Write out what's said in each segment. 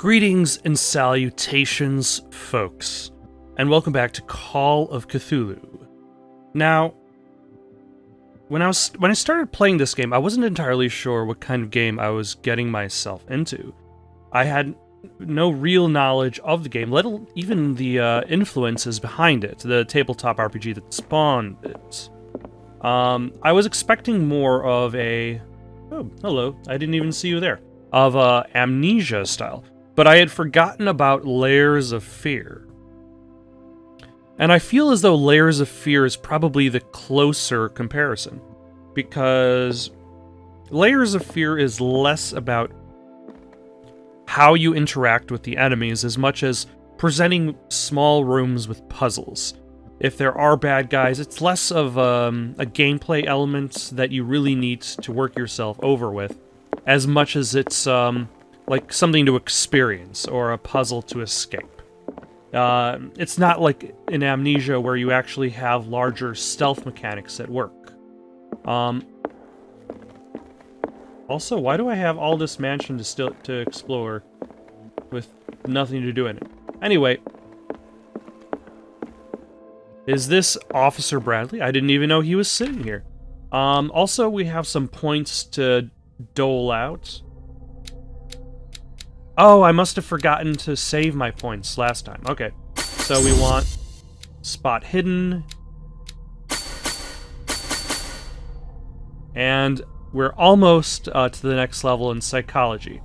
Greetings and salutations, folks, and welcome back to Call of Cthulhu. Now, when I started playing this game, I wasn't entirely sure what kind of game I was getting myself into. I had no real knowledge of the game, even the influences behind it, the tabletop RPG that spawned it. I was expecting more of a... Oh, hello, I didn't even see you there. Of Amnesia style. But I had forgotten about Layers of Fear. And I feel as though Layers of Fear is probably the closer comparison, because Layers of Fear is less about how you interact with the enemies as much as presenting small rooms with puzzles. If there are bad guys, it's less of a gameplay element that you really need to work yourself over with, as much as it's like something to experience or a puzzle to escape. It's not like in Amnesia where you actually have larger stealth mechanics at work. Also, why do I have all this mansion to explore with nothing to do in it? Anyway, is this Officer Bradley? I didn't even know he was sitting here. Also, we have some points to dole out. Oh, I must have forgotten to save my points last time. Okay, so we want spot hidden. And we're almost to the next level in psychology.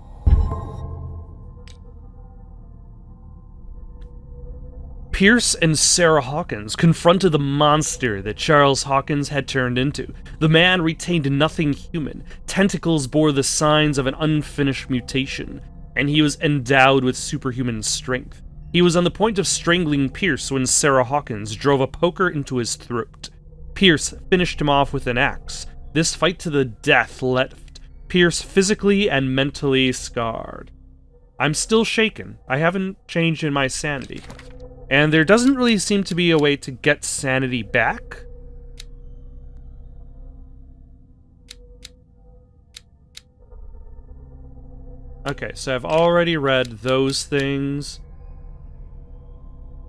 Pierce and Sarah Hawkins confronted the monster that Charles Hawkins had turned into. The man retained nothing human. Tentacles bore the signs of an unfinished mutation, and he was endowed with superhuman strength. He was on the point of strangling Pierce when Sarah Hawkins drove a poker into his throat. Pierce finished him off with an axe. This fight to the death left Pierce physically and mentally scarred. I'm still shaken. I haven't changed in my sanity. And there doesn't really seem to be a way to get sanity back. Okay, so I've already read those things.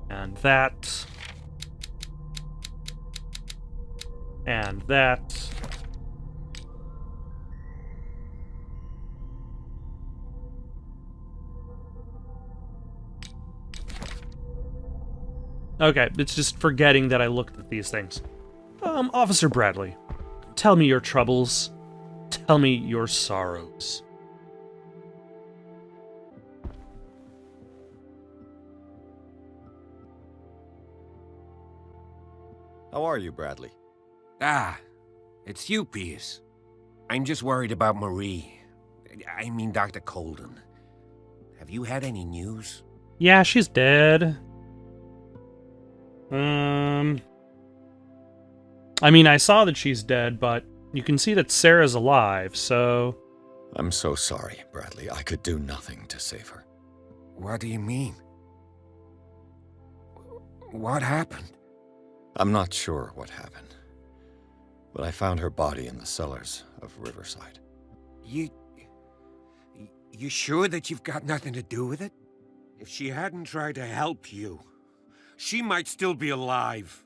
And that. And that. Okay, it's just forgetting that I looked at these things. Officer Bradley, tell me your troubles. Tell me your sorrows. How are you, Bradley? It's you, Pierce. I'm just worried about Marie. I mean, Dr. Colden. Have you had any news? Yeah, she's dead. I mean, I saw that she's dead, but you can see that Sarah's alive, so... I'm so sorry, Bradley. I could do nothing to save her. What do you mean? What happened? I'm not sure what happened, but I found her body in the cellars of Riverside. You sure that you've got nothing to do with it? If she hadn't tried to help you, she might still be alive.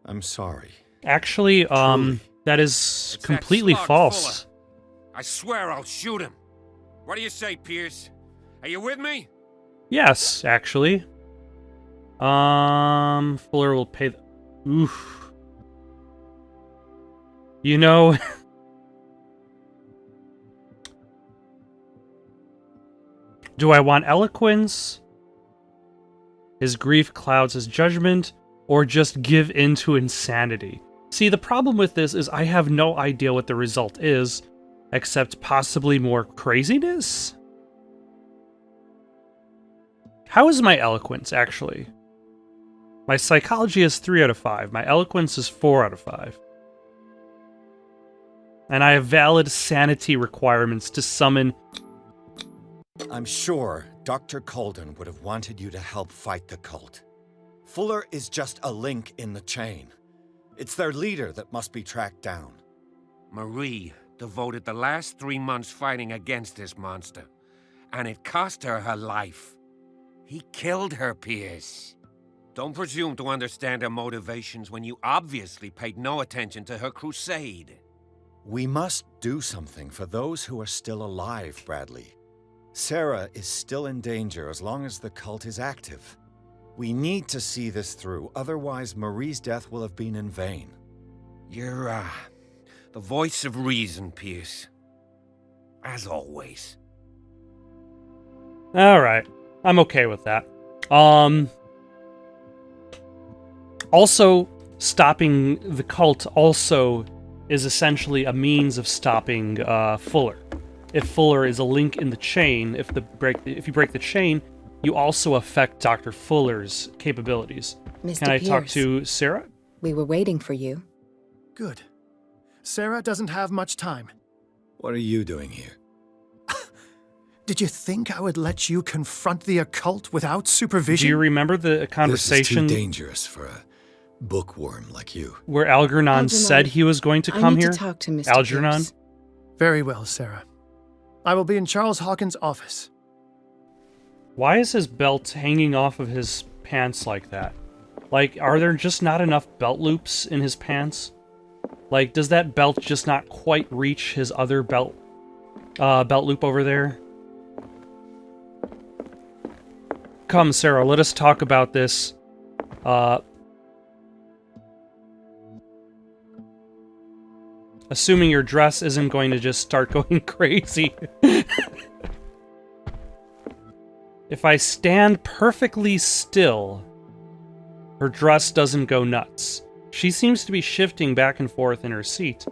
I'm sorry. Actually, Truly. that is It's completely that slug false. Fuller. I swear I'll shoot him. What do you say, Pierce? Are you with me? Yes, actually. Fuller will pay the... Oof. You know... Do I want eloquence? His grief clouds his judgment, or just give in to insanity? See, the problem with this is I have no idea what the result is, except possibly more craziness? How is my eloquence, actually? My psychology is 3 out of 5. My eloquence is 4 out of 5. And I have valid sanity requirements to summon... I'm sure Dr. Colden would have wanted you to help fight the cult. Fuller is just a link in the chain. It's their leader that must be tracked down. Marie devoted the last 3 months fighting against this monster. and it cost her her life. He killed her, Pierce. Don't presume to understand her motivations when you obviously paid no attention to her crusade. We must do something for those who are still alive, Bradley. Sarah is still in danger as long as the cult is active. We need to see this through, otherwise Marie's death will have been in vain. You're, the voice of reason, Pierce. As always. Alright. I'm okay with that. Also, stopping the cult also is essentially a means of stopping Fuller. If Fuller is a link in the chain, if you break the chain, you also affect Dr. Fuller's capabilities. Mr. Can I talk Pierce, to Sarah? we were waiting for you. Good. Sarah doesn't have much time. What are you doing here? Did you think I would let you confront the occult without supervision? Do you remember the conversation This is too dangerous for a bookworm like you. where Algernon Algernon, said he was going to I come need here? to talk to Mr. Algernon? Pierce. Very well, Sarah. I will be in Charles Hawkins' office. Why is his belt hanging off of his pants like that? Like, are there just not enough belt loops in his pants? Like, does that belt just not quite reach his other belt loop over there? Come, Sarah, let us talk about this. Assuming your dress isn't going to just start going crazy. If I stand perfectly still, her dress doesn't go nuts. She seems to be shifting back and forth in her seat.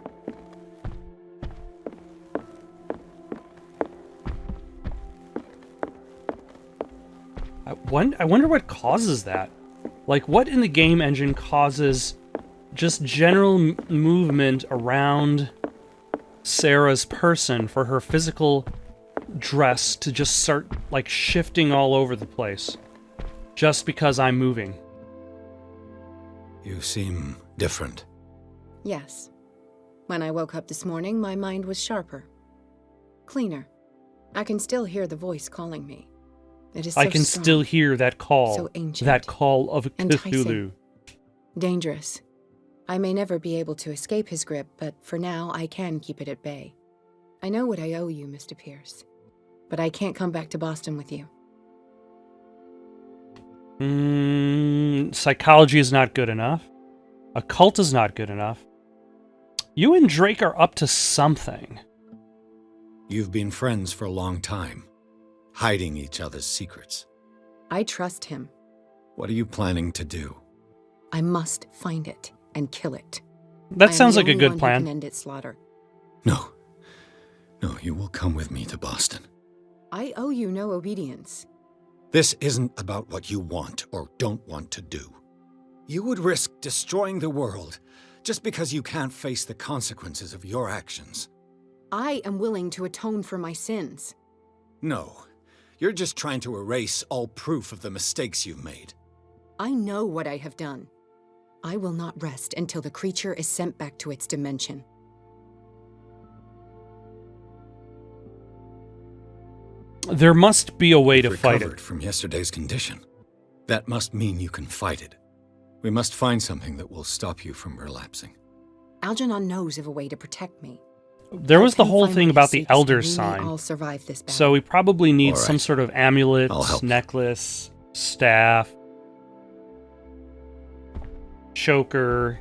I wonder what causes that. Like, what in the game engine causes just general movement around Sarah's person for her physical dress to just start, like, shifting all over the place. Just because I'm moving. You seem different. Yes. When I woke up this morning, my mind was sharper. Cleaner. I can still hear the voice calling me. It is so I can strong, still hear that call. so ancient, that call of Cthulhu. enticing. Dangerous. I may never be able to escape his grip, but for now, I can keep it at bay. I know what I owe you, Mr. Pierce. But I can't come back to Boston with you. Psychology is not good enough. Occult is not good enough. You and Drake are up to something. You've been friends for a long time, hiding each other's secrets. I trust him. What are you planning to do? I must find it and kill it. That I am sounds the like a only good one who plan. can end its slaughter. No. No, you will come with me to Boston. I owe you no obedience. This isn't about what you want or don't want to do. You would risk destroying the world just because you can't face the consequences of your actions. I am willing to atone for my sins. No, you're just trying to erase all proof of the mistakes you've made. I know what I have done. I will not rest until the creature is sent back to its dimension. There must be a way to You've fight recovered it. from yesterday's condition. That must mean you can fight it. We must find something that will stop you from relapsing. Algernon knows of a way to protect me. There was the Can whole find thing my about the mistakes, Elder and we may Sign. all survive this battle. So we probably need All right. some sort of amulet, I'll help you. necklace, staff, choker.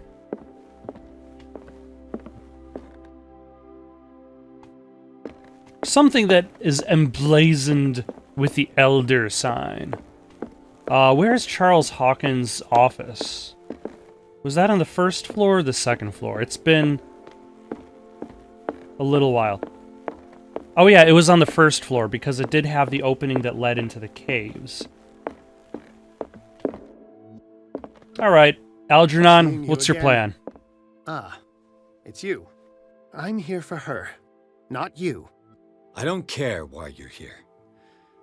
Something that is emblazoned with the Elder Sign. Where's Charles Hawkins' office? Was that on the first floor or the second floor? It's been a little while. Oh yeah, it was on the first floor because it did have the opening that led into the caves. Alright, Algernon, Seeing you what's your again. plan? Ah, it's you. I'm here for her, not you. I don't care why you're here.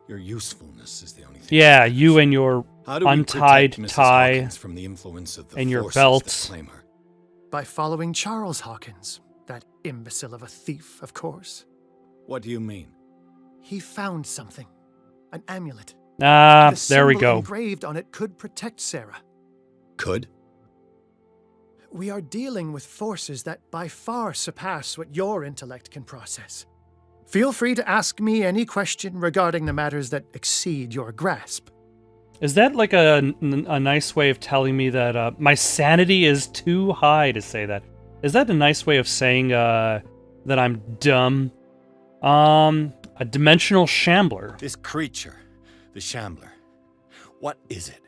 Your usefulness is the only thing. Yeah, that matters. you and your How do we untied protect Mrs. tie Hawkins from the influence of the and your forces belt. that claim her? By following Charles Hawkins, that imbecile of a thief, of course. What do you mean? He found something. An amulet. Ah, The there we symbol go. engraved on it could protect Sarah. Could? We are dealing with forces that by far surpass what your intellect can process. Feel free to ask me any question regarding the matters that exceed your grasp. Is that like a nice way of telling me that my sanity is too high to say that? Is that a nice way of saying that I'm dumb? A dimensional shambler. This creature, the Shambler, what is it?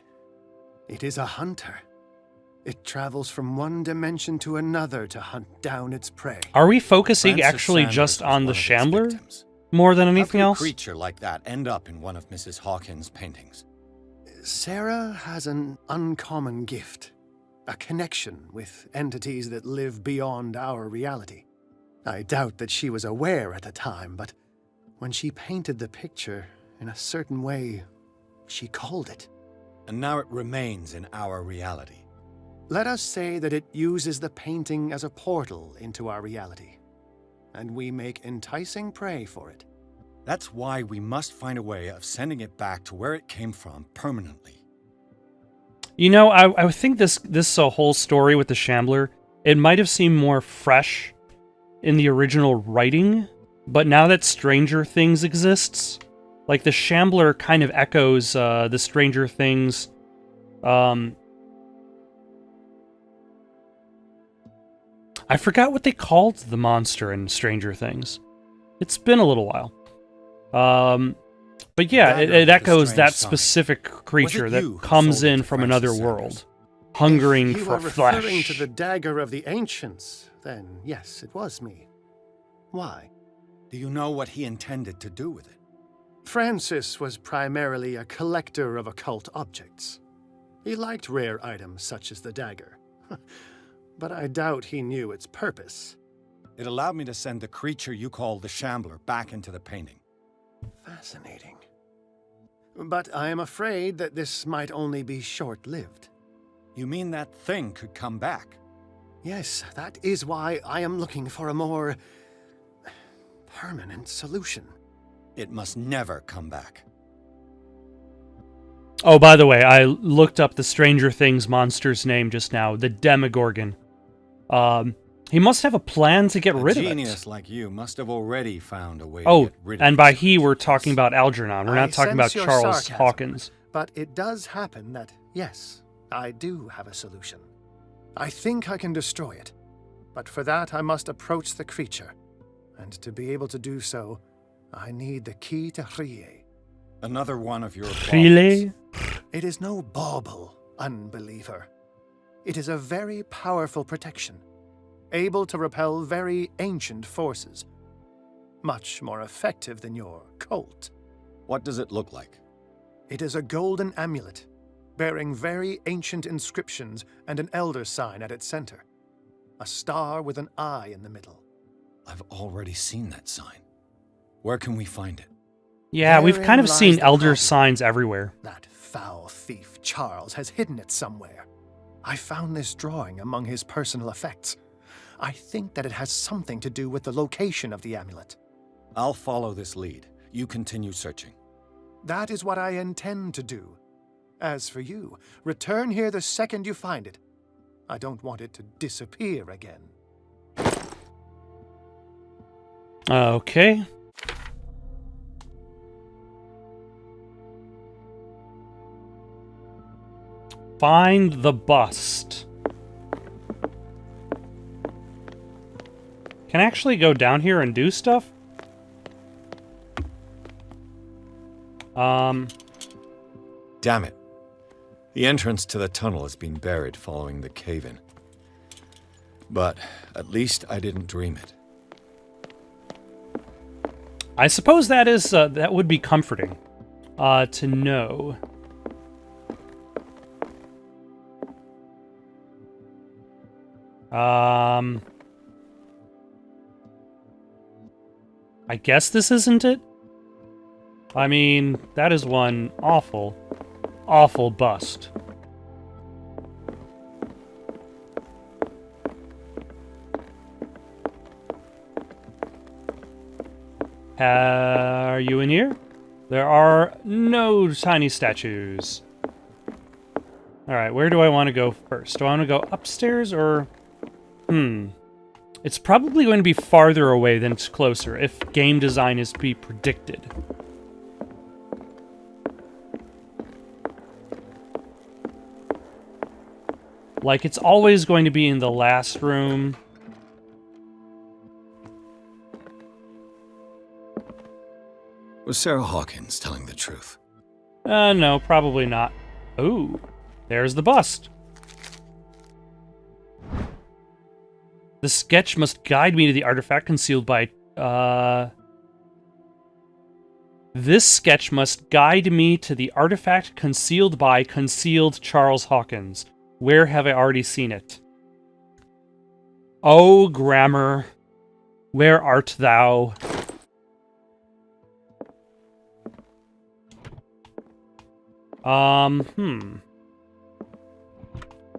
It is a hunter. It travels from one dimension to another to hunt down its prey. Are we focusing Francis actually Sanders just was on one the of its shambler victims. more than How anything could a else? creature like that end up in one of Mrs. Hawkins' paintings? Sarah has an uncommon gift. A connection with entities that live beyond our reality. I doubt that she was aware at the time, but when she painted the picture in a certain way, she called it. And now it remains in our reality. Let us say that it uses the painting as a portal into our reality, and we make enticing prey for it. That's why we must find a way of sending it back to where it came from permanently. You know, I think this whole story with the shambler, it might have seemed more fresh in the original writing, but now that Stranger Things exists, like the shambler kind of echoes the Stranger Things. I forgot what they called the monster in Stranger Things. It's been a little while. But yeah, it echoes that specific creature that comes in from another world, hungering If you for were referring flesh. to the dagger of the ancients, then yes, it was me. Why? Do you know what he intended to do with it? Francis was primarily a collector of occult objects. He liked rare items such as the dagger. But I doubt he knew its purpose. It allowed me to send the creature you call the Shambler back into the painting. Fascinating. But I am afraid that this might only be short-lived. You mean that thing could come back? Yes, that is why I am looking for a more permanent solution. It must never come back. Oh, by the way, I looked up the Stranger Things monster's name just now, the Demogorgon. He must have a plan to get rid of it. A genius like you must have already found a way to Oh, get rid of and by it. he, we're talking about Algernon. We're not talking about sense your Charles sarcasm, Hawkins. But it does happen that, yes, I do have a solution. I think I can destroy it. But for that, I must approach the creature. And to be able to do so, I need the key to Rie. Another one of your Really? baubles. It is no bauble, unbeliever. It is a very powerful protection, able to repel very ancient forces. Much more effective than your Colt. What does it look like? It is a golden amulet, bearing very ancient inscriptions and an elder sign at its center. A star with an eye in the middle. I've already seen that sign. Where can we find it? Yeah, we've kind of Therein seen lies the elder problem. signs everywhere. That foul thief Charles has hidden it somewhere. I found this drawing among his personal effects. I think that it has something to do with the location of the amulet. I'll follow this lead. You continue searching. That is what I intend to do. As for you, return here the second you find it. I don't want it to disappear again. Okay. Find the bust. Can I actually go down here and do stuff? Damn it. The entrance to the tunnel has been buried following the cave-in. But at least I didn't dream it. I suppose that is that would be comforting to know. I guess this isn't it? I mean, that is one awful, awful bust. Are you in here? There are no tiny statues. Alright, where do I want to go first? Do I want to go upstairs or... It's probably going to be farther away than it's closer, if game design is to be predicted. Like, it's always going to be in the last room. Was Sarah Hawkins telling the truth? No, probably not. Ooh, there's the bust. The sketch must guide me to the artifact concealed by... This sketch must guide me to the artifact concealed by concealed Charles Hawkins. Where have I already seen it? Oh, grammar, where art thou?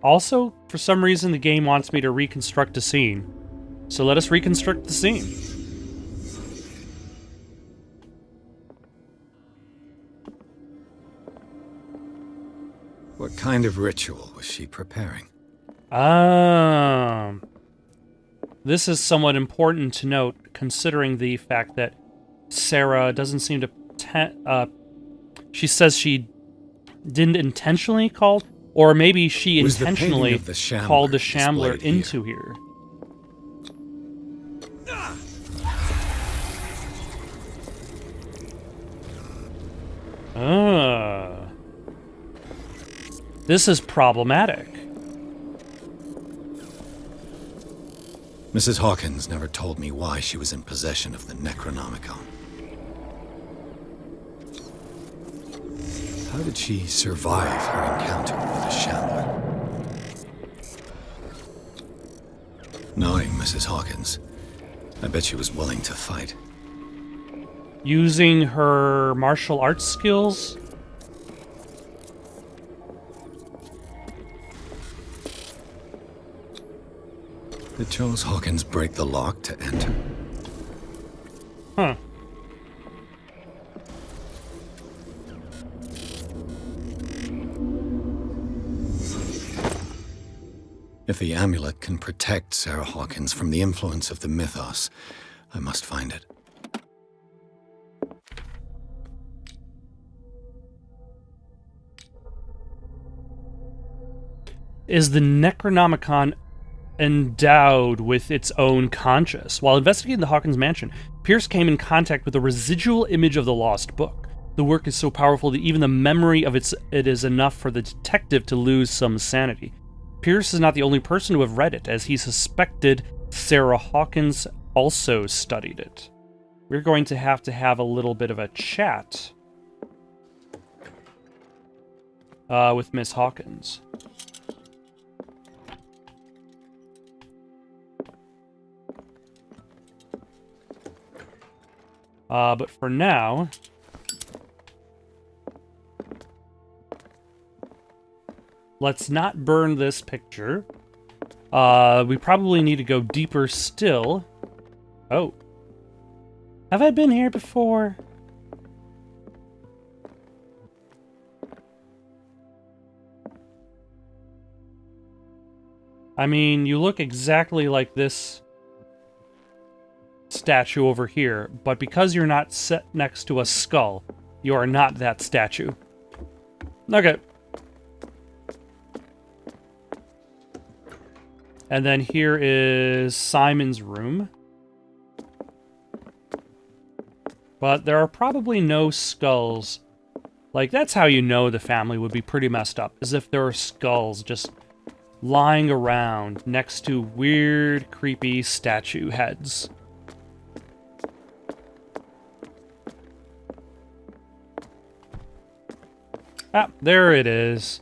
Also, for some reason, the game wants me to reconstruct a scene. So let us reconstruct the scene. What kind of ritual was she preparing? This is somewhat important to note, considering the fact that Sarah doesn't seem to... she says she didn't intentionally call, or maybe she intentionally called the Shambler into here. This is problematic. Mrs. Hawkins never told me why she was in possession of the Necronomicon. How did she survive her encounter with the Shambler? Knowing Mrs. Hawkins, I bet she was willing to fight. Using her martial arts skills? Did Charles Hawkins break the lock to enter? Huh. If the amulet can protect Sarah Hawkins from the influence of the mythos, I must find it. Is the Necronomicon endowed with its own conscience? While investigating the Hawkins mansion, Pierce came in contact with a residual image of the lost book. The work is so powerful that even the memory of it is enough for the detective to lose some sanity. Pierce is not the only person to have read it, as he suspected Sarah Hawkins also studied it. We're going to have a little bit of a chat with Miss Hawkins. But for now, let's not burn this picture. We probably need to go deeper still. Oh. Have I been here before? I mean, you look exactly like this statue over here, but because you're not set next to a skull, you are not that statue. Okay. And then here is Simon's room. But there are probably no skulls. Like, that's how you know the family would be pretty messed up, as if there were skulls just lying around next to weird, creepy statue heads. Ah, there it is.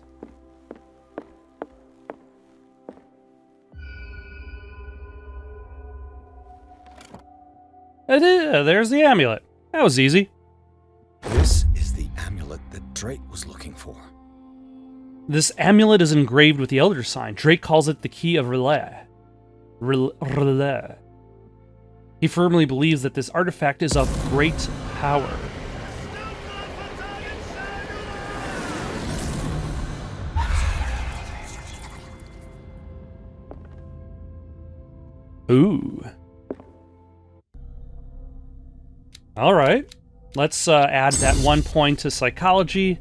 There's the amulet. That was easy. This is the amulet that Drake was looking for. This amulet is engraved with the Elder Sign. Drake calls it the Key of Relay. Relay. He firmly believes that this artifact is of great power. Ooh. All right. Let's add that 1 point to psychology.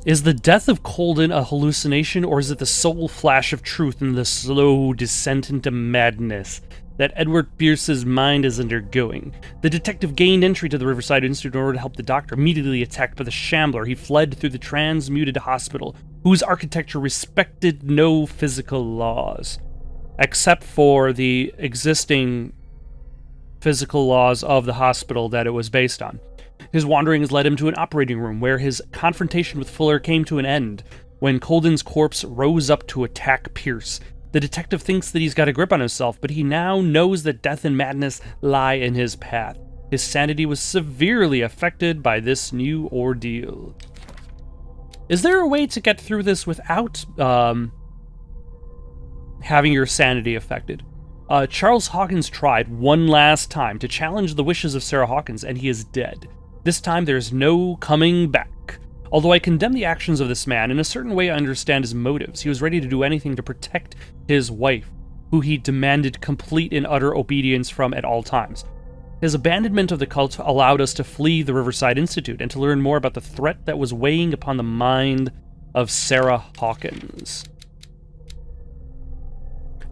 Is the death of Colden a hallucination, or is it the sole flash of truth in the slow descent into madness that Edward Pierce's mind is undergoing? The detective gained entry to the Riverside Institute in order to help the doctor. Immediately attacked by the Shambler, he fled through the transmuted hospital, whose architecture respected no physical laws, except for the existing physical laws of the hospital that it was based on. His wanderings led him to an operating room where his confrontation with Fuller came to an end when Colden's corpse rose up to attack Pierce. The detective thinks that he's got a grip on himself, but he now knows that death and madness lie in his path. His sanity was severely affected by this new ordeal. Is there a way to get through this without having your sanity affected? Charles Hawkins tried one last time to challenge the wishes of Sarah Hawkins, and he is dead. This time there's no coming back. Although I condemn the actions of this man, in a certain way I understand his motives. He was ready to do anything to protect his wife, who he demanded complete and utter obedience from at all times. His abandonment of the cult allowed us to flee the Riverside Institute and to learn more about the threat that was weighing upon the mind of Sarah Hawkins.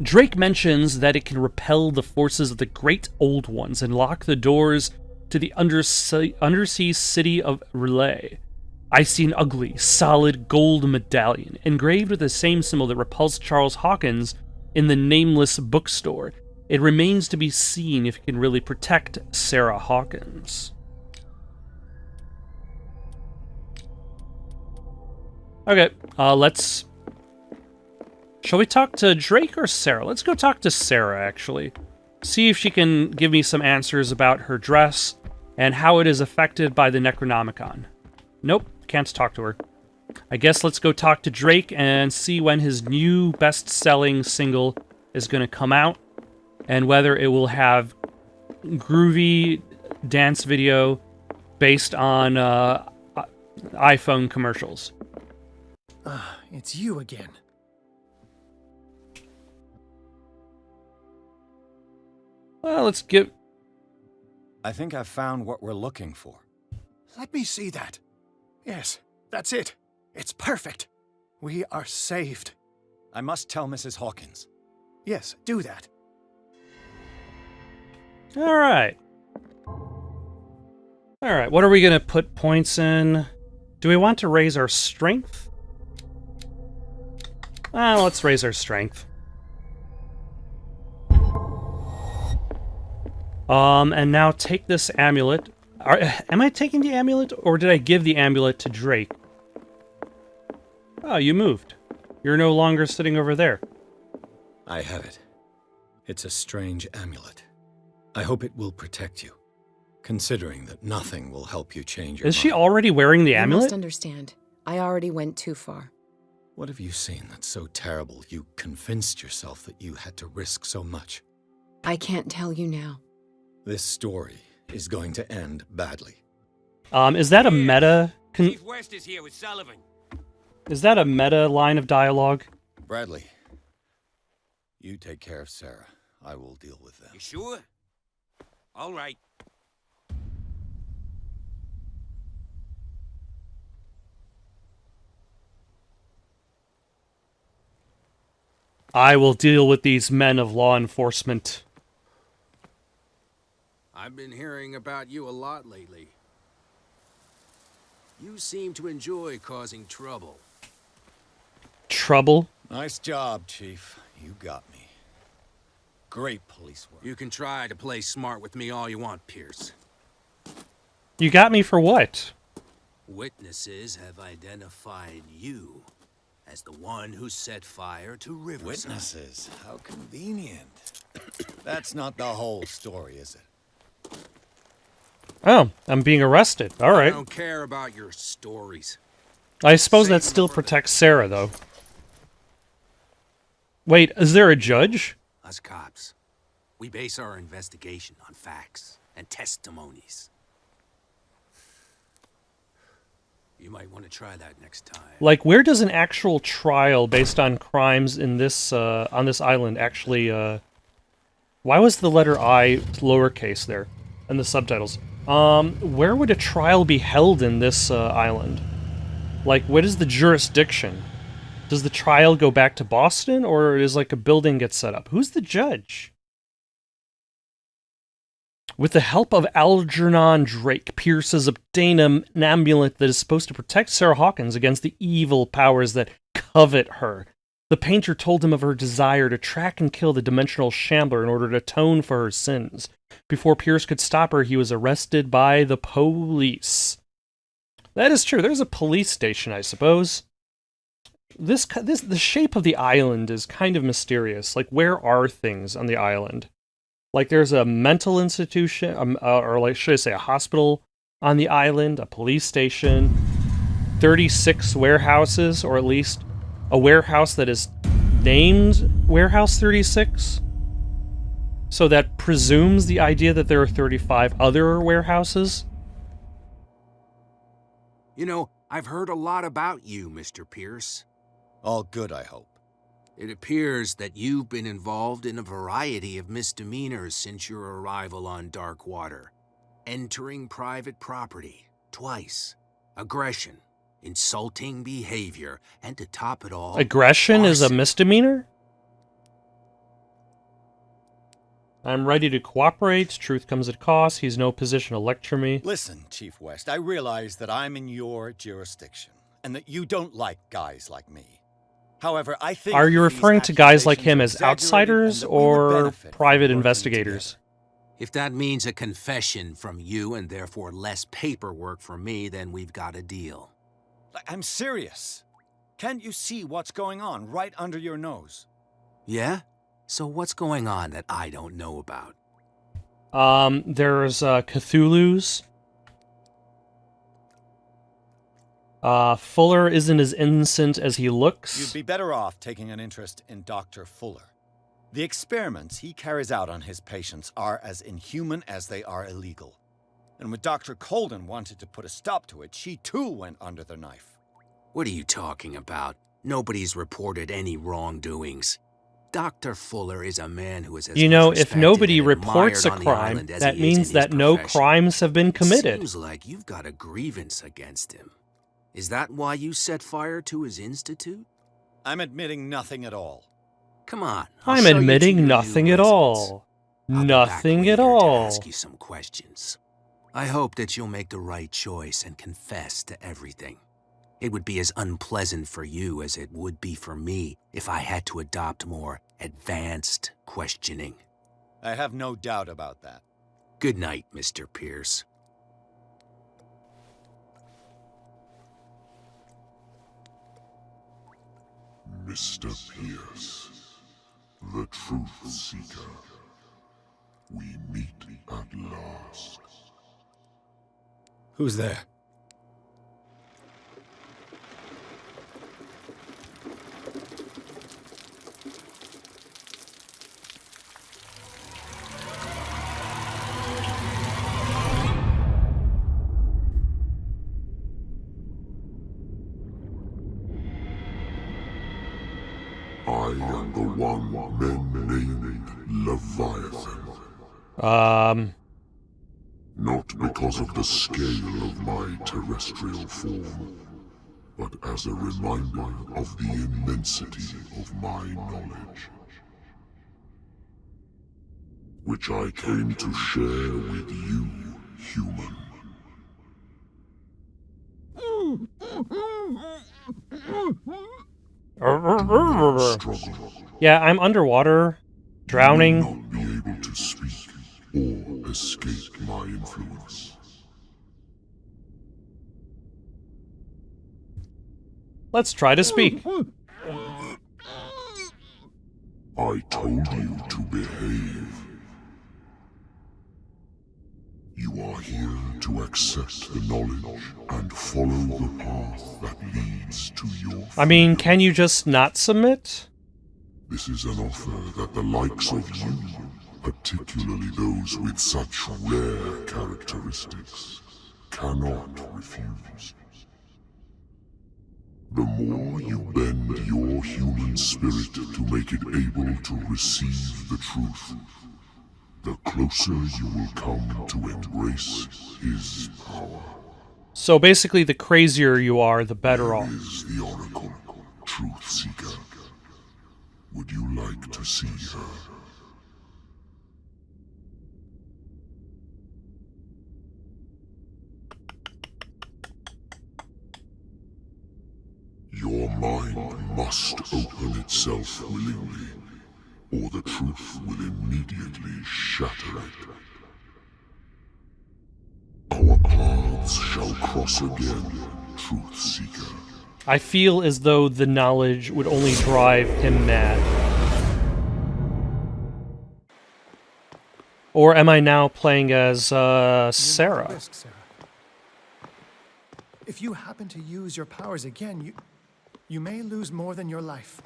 Drake mentions that it can repel the forces of the Great Old Ones and lock the doors to the undersea city of Relay. I see an ugly, solid gold medallion engraved with the same symbol that repulsed Charles Hawkins in the Nameless bookstore. It remains to be seen if it can really protect Sarah Hawkins. Okay, let's... Shall we talk to Drake or Sarah? Let's go talk to Sarah, actually. See if she can give me some answers about her dress and how it is affected by the Necronomicon. Nope, can't talk to her. I guess let's go talk to Drake and see when his new best-selling single is going to come out and whether it will have groovy dance video based on iPhone commercials. It's you again. Well, let's give... I think I've found what we're looking for. Let me see that. Yes, that's it. It's perfect. We are saved. I must tell Mrs. Hawkins. Yes, do that. All right. All right, what are we going to put points in? Do we want to raise our strength? Let's raise our strength. And now take this amulet. Am I taking the amulet, or did I give the amulet to Drake? Oh, you moved. You're no longer sitting over there. I have it. It's a strange amulet. I hope it will protect you, considering that nothing will help you change your Is she mind. already wearing the You amulet? must understand. I already went too far. What have you seen that's so terrible you convinced yourself that you had to risk so much? I can't tell you now. This story is going to end badly. Is that a meta? Chief West is here with Sullivan. Is that a meta line of dialogue? Bradley, you take care of Sarah. I will deal with them. You sure? All right. I will deal with these men of law enforcement. I've been hearing about you a lot lately. You seem to enjoy causing trouble. Trouble? Nice job, Chief. You got me. Great police work. You can try to play smart with me all you want, Pierce. You got me for what? Witnesses have identified you as the one who set fire to Riverside. Witnesses? How convenient. That's not the whole story, is it? Oh, I'm being arrested. All I right. don't care about your stories. I suppose that Save still them for the protects Sarah, though. Wait, is there a judge? Us cops, we base our investigation on facts and testimonies. You might want to try that next time. Like, where does an actual trial based on crimes in this on this island actually? Why was the letter I lowercase there in the subtitles? Where would a trial be held in this island? Like, what is the jurisdiction? Does the trial go back to Boston, or is like a building get set up? Who's the judge? With the help of Algernon Drake, Pierce has obtained an amulet that is supposed to protect Sarah Hawkins against the evil powers that covet her. The painter told him of her desire to track and kill the dimensional Shambler in order to atone for her sins. Before Pierce could stop her, he was arrested by the police. That is true. There's a police station, I suppose. The shape of the island is kind of mysterious. Like, where are things on the island? Like, there's a mental institution, or like, should I say, a hospital on the island, a police station, 36 warehouses, or at least a warehouse that is named Warehouse 36. So that presumes the idea that there are 35 other warehouses. You know, I've heard a lot about you, Mr. Pierce. All good, I hope. It appears that you've been involved in a variety of misdemeanors since your arrival on Darkwater. Entering private property, twice. Aggression, insulting behavior, and to top it all... Aggression is a arson. misdemeanor? I'm ready to cooperate. Truth comes at cost. He's no position to lecture me. Listen, Chief West, I realize that I'm in your jurisdiction, and that you don't like guys like me. However, I think... Are you these referring to guys like him as accusations are outsiders exaggerated and that we would or benefit from private working investigators? together. If that means a confession from you and therefore less paperwork from me, then we've got a deal. I'm serious. Can't you see what's going on right under your nose? Yeah? So what's going on that I don't know about? There's Cthulhu's. Fuller isn't as innocent as he looks. You'd be better off taking an interest in Dr. Fuller. The experiments he carries out on his patients are as inhuman as they are illegal. And when Dr. Colden wanted to put a stop to it, she too went under the knife. What are you talking about? Nobody's reported any wrongdoings. Dr. Fuller is a man who is as You know, much if respected nobody and reports a admired on the crime, island as that he is in means his that no profession. crimes have been committed. Seems like you've got a grievance against him. Is that why you set fire to his institute? I'm admitting nothing at all. Come on. I'll I'm show you to admitting your new nothing at residence. all. I'll be back Nothing later at to all. ask you some questions. I hope that you'll make the right choice and confess to everything. It would be as unpleasant for you as it would be for me if I had to adopt more advanced questioning. I have no doubt about that. Good night, Mr. Pierce. Mr. Pierce, the Truth Seeker. We meet at last. Who's there? I am the one men named Leviathan. Not because of the scale of my terrestrial form, but as a reminder of the immensity of my knowledge, which I came to share with you, human. Struggle. Yeah, I'm underwater, drowning. Not be able to speak or escape my influence. Let's try to speak. I told you to behave. You are here to accept the knowledge and follow the path that leads to your I mean, can you just not submit? This is an offer that the likes of you, particularly those with such rare characteristics, cannot refuse. The more you bend your human spirit to make it able to receive the truth, the closer you will come to embrace his power. So basically, the crazier you are, the better Here off. is the Oracle, Truth Seeker. Would you like to see her? Your mind must open itself willingly, or the truth will immediately shatter it. Our paths shall cross again, Truth Seeker. I feel as though the knowledge would only drive him mad. Or am I now playing as Sarah? Risk, Sarah. If you happen to use your powers again, you may lose more than your life.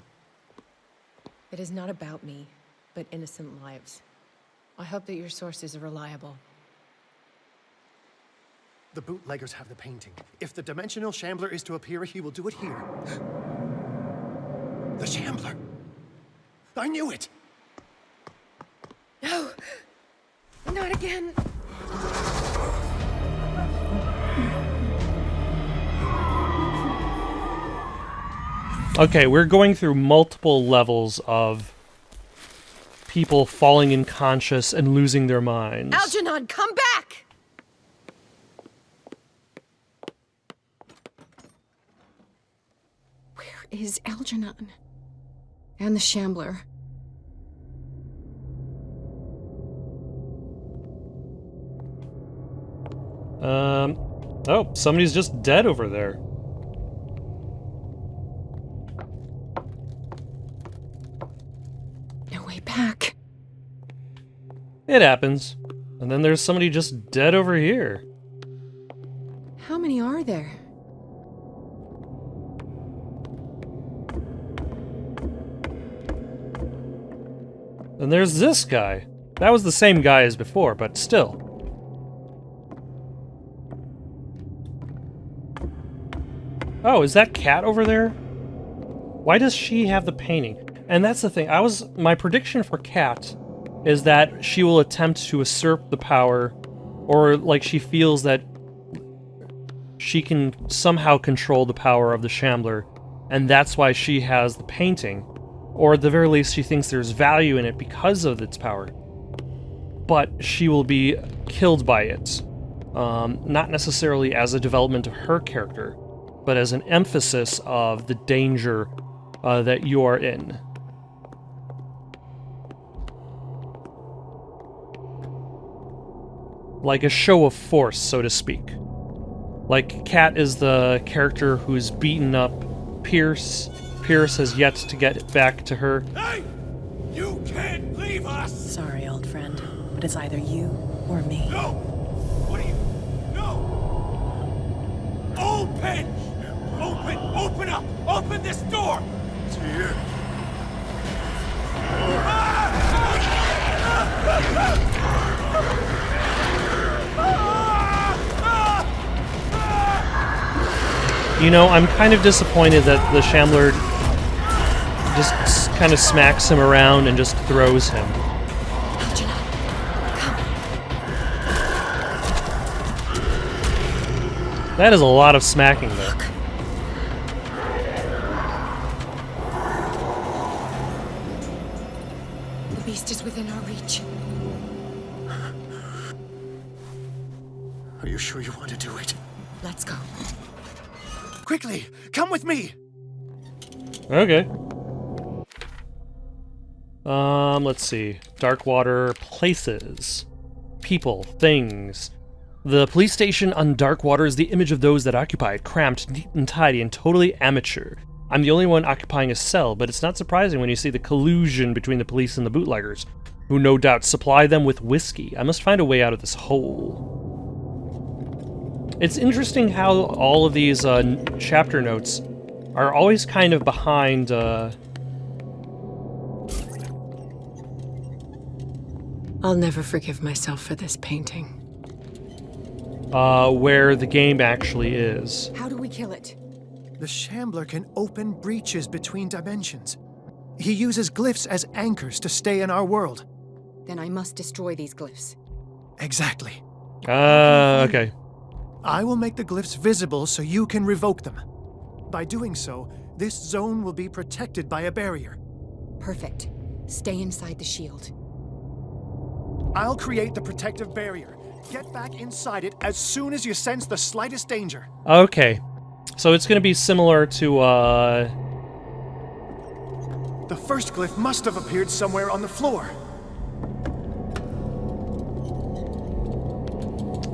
It is not about me, but innocent lives. I hope that your sources are reliable. The bootleggers have the painting. If the dimensional Shambler is to appear, he will do it here. The Shambler! I knew it! No! Not again! Okay, we're going through multiple levels of people falling unconscious and losing their minds. Algernon, come back! Where is Algernon? And the Shambler? Oh, somebody's just dead over there. No way back. It happens. And then there's somebody just dead over here. How many are there? And there's this guy. That was the same guy as before, but still. Oh, is that Cat over there? Why does she have the painting? And that's the thing. My prediction for Cat is that she will attempt to usurp the power, or like she feels that she can somehow control the power of the Shambler, and that's why she has the painting. Or at the very least, she thinks there's value in it because of its power. But she will be killed by it. Not necessarily as a development of her character, but as an emphasis of the danger that you are in. Like a show of force, so to speak. Like, Kat is the character who's beaten up Pierce. Pierce has yet to get back to her. Hey! You can't leave us! Sorry, old friend, but it's either you or me. No! What are you... No! Open! Open up! Open this door! Dear. You know, I'm kind of disappointed that the Shambler just kind of smacks him around and just throws him. That is a lot of smacking, though. The beast is within our reach. Are you sure you want to do it? Let's go. Quickly, come with me! Okay. Let's see. Dark water, places, people, things. The police station on Darkwater is the image of those that occupy it, cramped, neat and tidy, and totally amateur. I'm the only one occupying a cell, but it's not surprising when you see the collusion between the police and the bootleggers, who no doubt supply them with whiskey. I must find a way out of this hole. It's interesting how all of these chapter notes are always kind of behind... I'll never forgive myself for this painting. where the game actually is. How do we kill it? The Shambler can open breaches between dimensions. He uses glyphs as anchors to stay in our world. Then I must destroy these glyphs. Exactly. Okay. I will make the glyphs visible so you can revoke them. By doing so, this zone will be protected by a barrier. Perfect. Stay inside the shield. I'll create the protective barrier. Get back inside it as soon as you sense the slightest danger. Okay. So it's going to be similar to, The first glyph must have appeared somewhere on the floor.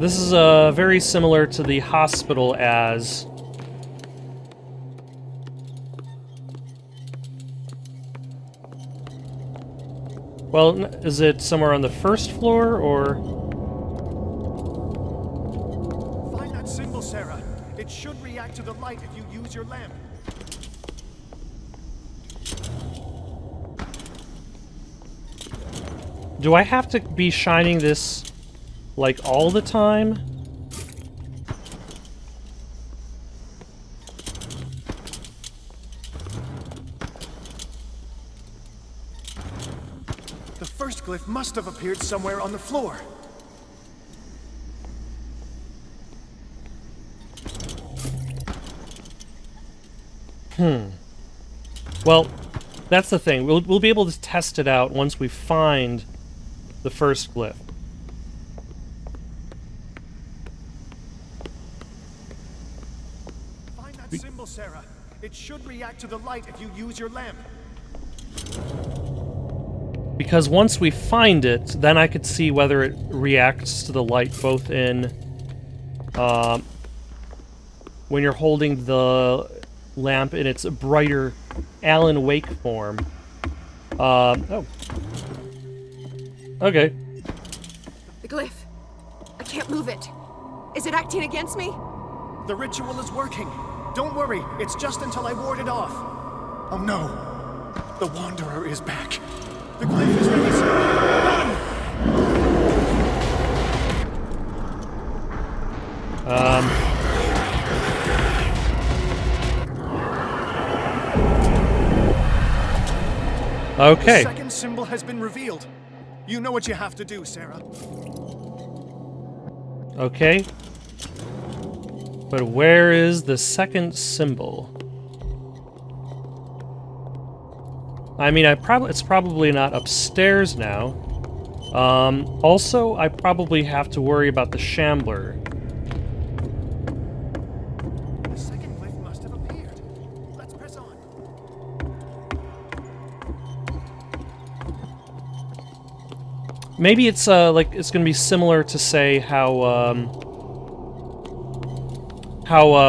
This is very similar to the hospital as... Well, is it somewhere on the first floor, or... Find that symbol, Sarah. It should react to the light if you use your lamp. Do I have to be shining this, like, all the time? The first glyph must have appeared somewhere on the floor. Well, that's the thing. We'll be able to test it out once we find the first glyph. Find that symbol, Sarah. It should react to the light if you use your lamp. Because once we find it, then I could see whether it reacts to the light both in... when you're holding the lamp in its brighter Alan Wake form. Oh. Okay. The glyph. I can't move it. Is it acting against me? The ritual is working. Don't worry, it's just until I ward it off. Oh no. The Wanderer is back. The glyph is ready, Sarah. Run! Okay. The second symbol has been revealed. You know what you have to do, Sarah. Okay. But where is the second symbol? I mean, it's probably not upstairs now. Also, I probably have to worry about the Shambler. The second glyph must have appeared. Let's press on. Maybe it's like it's gonna be similar to, say, how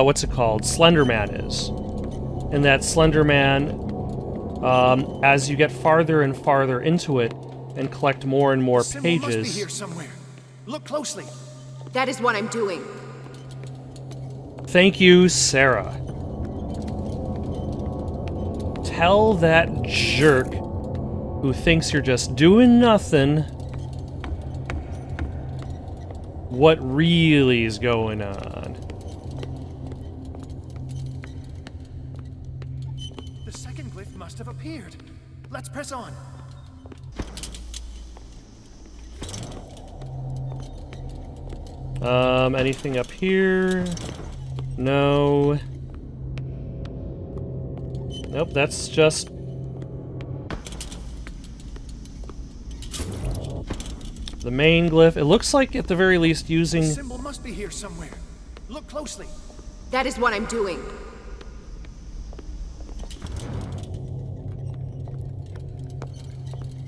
what's it called? Slenderman is. And that Slenderman, as you get farther and farther into it and collect more and more Symbol must be pages. here somewhere. Look closely. That is what I'm doing. Thank you, Sarah. Tell that jerk who thinks you're just doing nothing what really is going on. The second glyph must have appeared. Let's press on. Anything up here? No. Nope, that's just... the main glyph. It looks like, at the very least, using... The symbol must be here somewhere. Look closely. That is what I'm doing.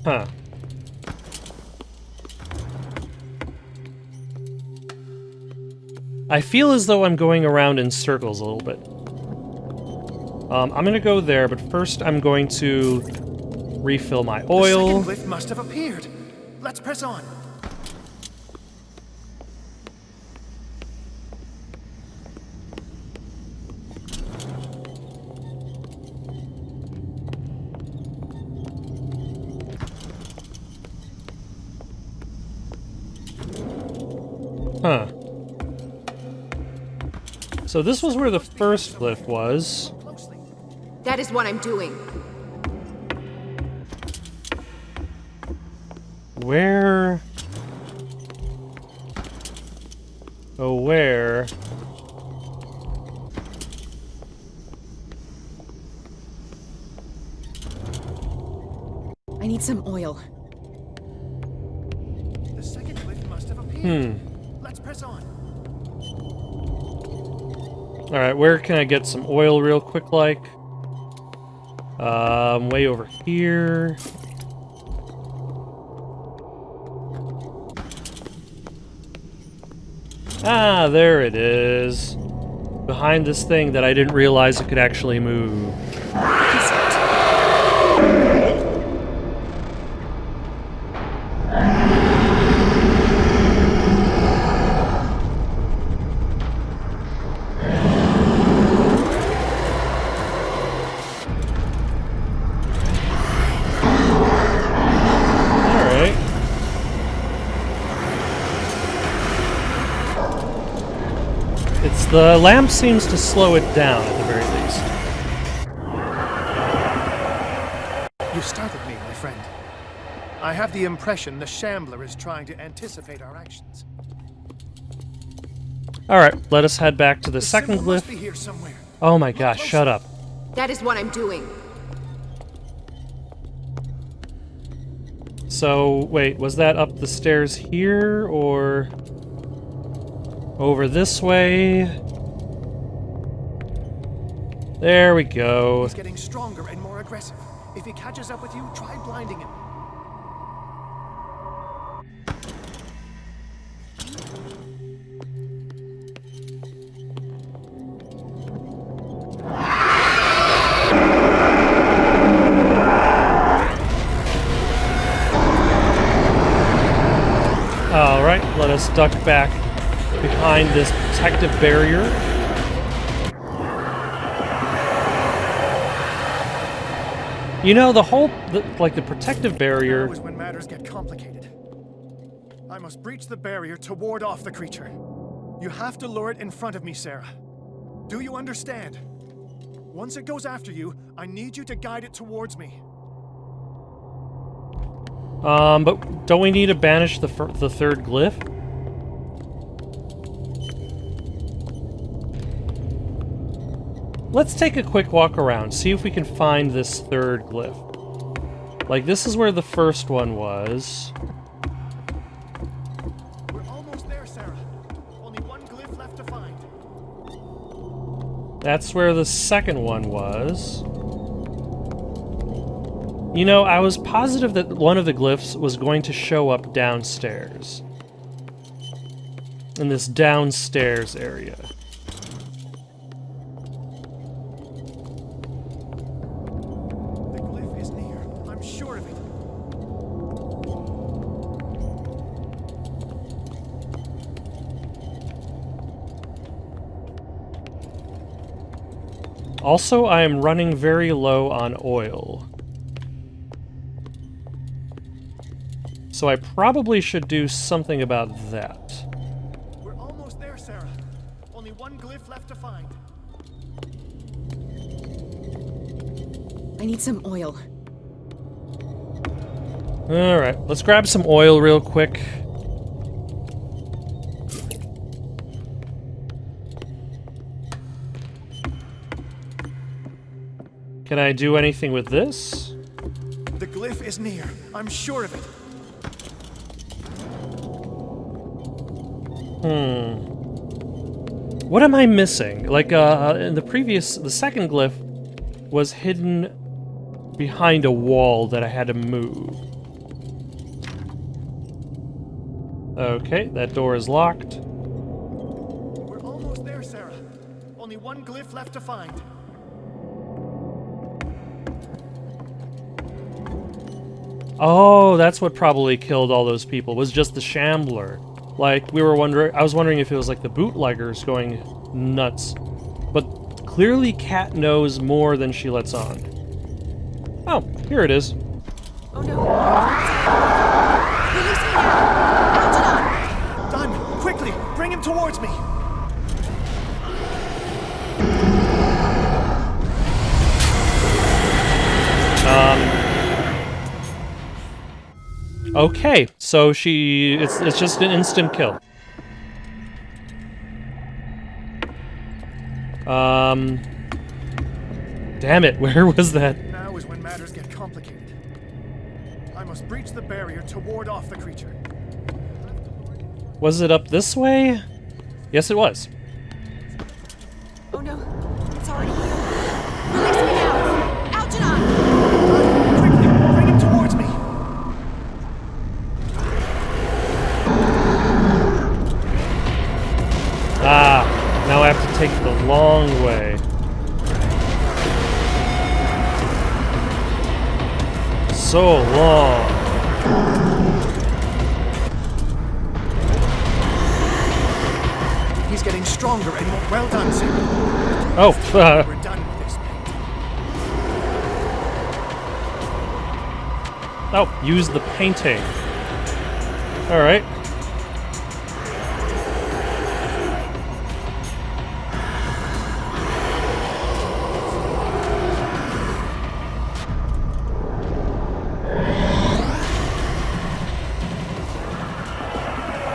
Huh. I feel as though I'm going around in circles a little bit. I'm gonna go there, but first I'm going to refill my oil. The second glyph must have appeared. Let's press on. Huh. So this was where the first glyph was. That is what I'm doing. Where? Oh, where? I need some oil. The second glyph must have appeared. Let's press on. Alright, where can I get some oil real quick, like? Way over here. Ah, there it is. Behind this thing that I didn't realize it could actually move. The lamp seems to slow it down, at the very least. You startled me, my friend. I have the impression the Shambler is trying to anticipate our actions. Alright, let us head back to the second symbol must glyph. be here somewhere. Oh my gosh, shut up. That is what I'm doing. So, wait, was that up the stairs here, or over this way? There we go. He's getting stronger and more aggressive. If he catches up with you, try blinding him. Alright, let us duck back behind this protective barrier. You know, the whole, the protective barrier... Now is when matters get complicated. I must breach the barrier to ward off the creature. You have to lure it in front of me, Sarah. Do you understand? Once it goes after you, I need you to guide it towards me. But don't we need to banish the third glyph? Let's take a quick walk around, see if we can find this third glyph. Like, this is where the first one was. We're almost there, Sarah. Only one glyph left to find. That's where the second one was. You know, I was positive that one of the glyphs was going to show up downstairs. In this downstairs area. The glyph is near. I'm sure of it. Also, I am running very low on oil. So I probably should do something about that. We're almost there, Sarah. Only one glyph left to find. I need some oil. Alright, let's grab some oil real quick. Can I do anything with this? The glyph is near. I'm sure of it. What am I missing? Like, in the second glyph was hidden behind a wall that I had to move. Okay, that door is locked. We're one glyph left to find. Oh, that's what probably killed all those people, was just the Shambler. Like, I was wondering if it was like the bootleggers going nuts. But clearly Kat knows more than she lets on. Oh, here it is. Oh no. Release me now! Diamond, quickly, bring him towards me. Okay, so it's just an instant kill. Damn it, where was that? Now is when matters get complicated. I must breach the barrier to ward off the creature. Was it up this way? Yes, it was. Oh no. It's already here. Release me now! Algernon! Quickly, bring him towards me. Ah, now I have to take the long way. So long. He's getting stronger and more. Well done, Sarah. Oh, We're done with this. oh, use the painting. All right.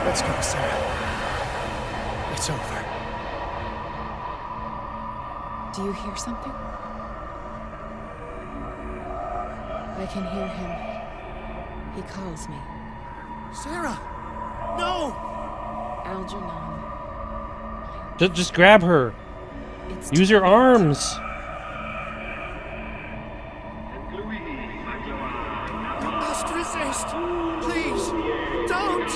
Let's go, Sarah. It's over. Do you hear something? I can hear him. He calls me. Sarah! No! Algernon. Just grab her. It's Use your arms. You must resist! Please! Don't!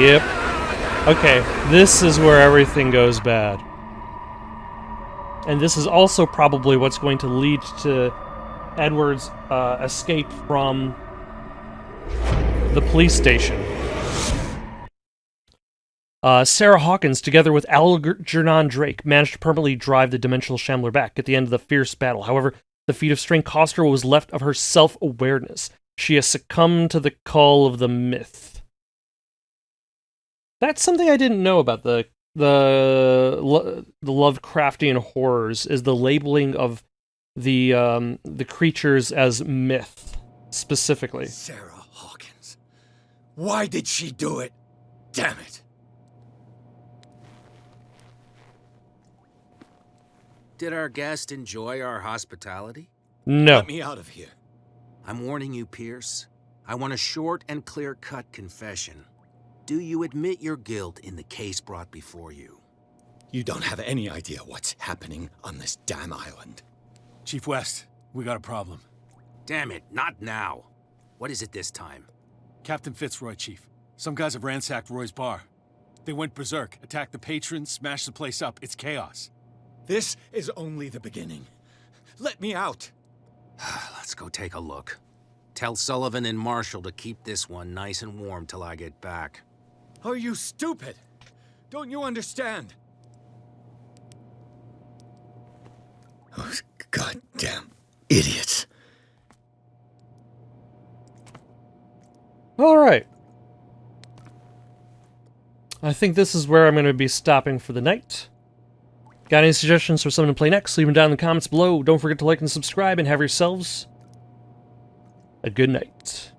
Yep. Okay, this is where everything goes bad. And this is also probably what's going to lead to Edward's escape from the police station. Sarah Hawkins, together with Algernon Drake, managed to permanently drive the dimensional Shambler back at the end of the fierce battle. However, the feat of strength cost her what was left of her self-awareness. She has succumbed to the call of the myth. That's something I didn't know about the Lovecraftian horrors, is the labeling of the creatures as myth, specifically. Sarah Hawkins. Why did she do it? Damn it. Did our guest enjoy our hospitality? No. Let me out of here. I'm warning you, Pierce. I want a short and clear-cut confession. Do you admit your guilt in the case brought before you? You don't have any idea what's happening on this damn island. Chief West, we got a problem. Damn it, not now. What is it this time? Captain Fitzroy, Chief. Some guys have ransacked Roy's bar. They went berserk, attacked the patrons, smashed the place up. It's chaos. This is only the beginning. Let me out. Let's go take a look. Tell Sullivan and Marshall to keep this one nice and warm till I get back. Are you stupid? Don't you understand? Those goddamn idiots. All right. I think this is where I'm going to be stopping for the night. Got any suggestions for something to play next? Leave them down in the comments below. Don't forget to like and subscribe, and have yourselves a good night.